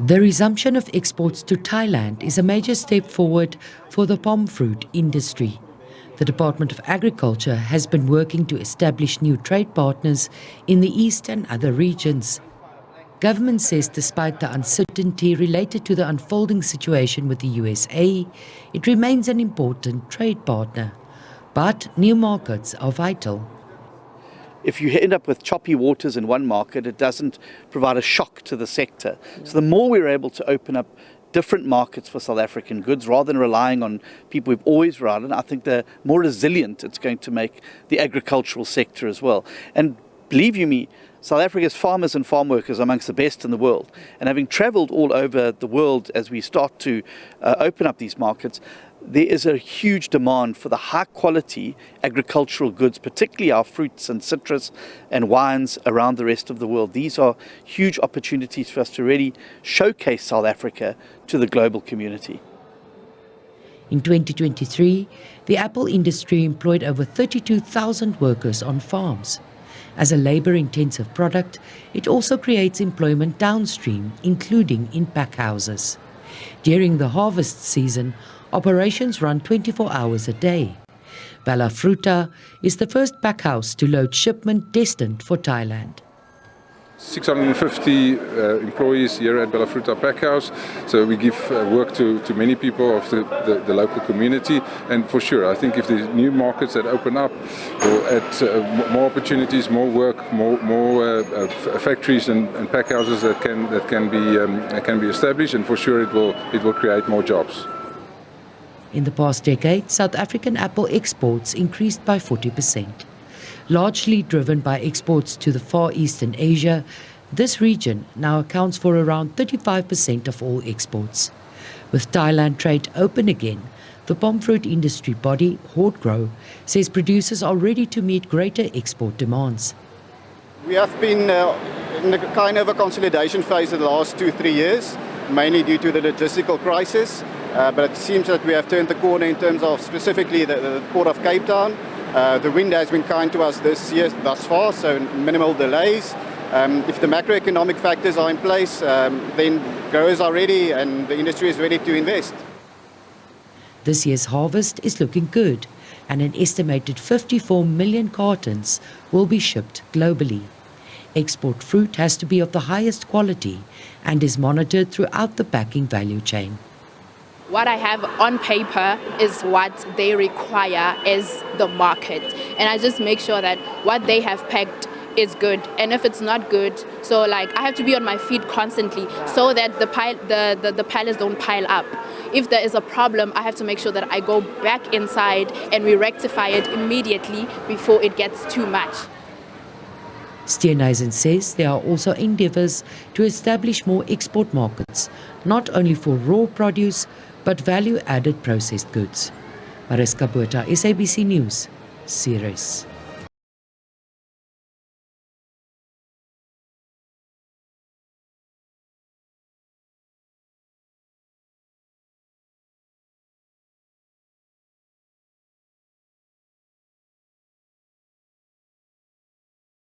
The resumption of exports to Thailand is a major step forward for the palm fruit industry. The Department of Agriculture has been working to establish new trade partners in the east and other regions. Government says despite the uncertainty related to the unfolding situation with the USA, it remains an important trade partner. But new markets are vital. If you end up with choppy waters in one market, it doesn't provide a shock to the sector. So the more we're able to open up different markets for South African goods rather than relying on people we've always relied on, I think the more resilient it's going to make the agricultural sector as well. And believe you me, South Africa's farmers and farm workers are amongst the best in the world. And having travelled all over the world as we start to open up these markets, there is a huge demand for the high quality agricultural goods, particularly our fruits and citrus and wines around the rest of the world. These are huge opportunities for us to really showcase South Africa to the global community. In 2023, the apple industry employed over 32,000 workers on farms. As a labour-intensive product, it also creates employment downstream, including in packhouses. During the harvest season, operations run 24 hours a day. Bella Fruta is the first packhouse to load shipment destined for Thailand. 650 employees here at Bella Fruta Packhouse, so we give work to many people of the local community, and for sure I think if there's new markets that open up will add more opportunities, more work, more factories and packhouses that can be established, and for sure it will create more jobs. In the past decade, South African apple exports increased by 40%. Largely driven by exports to the Far Eastern Asia, this region now accounts for around 35% of all exports. With Thailand trade open again, the palm fruit industry body, Grow, says producers are ready to meet greater export demands. We have been in a kind of a consolidation phase in the last 2-3 years, mainly due to the logistical crisis. But it seems that we have turned the corner in terms of specifically the Port of Cape Town. The wind has been kind to us this year thus far, so minimal delays. If the macroeconomic factors are in place, then growers are ready and the industry is ready to invest. This year's harvest is looking good, and an estimated 54 million cartons will be shipped globally. Export fruit has to be of the highest quality and is monitored throughout the packing value chain. What I have on paper is what they require as the market. And I just make sure that what they have packed is good. And if it's not good, so like I have to be on my feet constantly so that the pallets don't pile up. If there is a problem, I have to make sure that I go back inside and we rectify it immediately before it gets too much. Steenhuisen says there are also endeavours to establish more export markets, not only for raw produce, but value-added processed goods. Mariska Botha, SABC News, Ceres.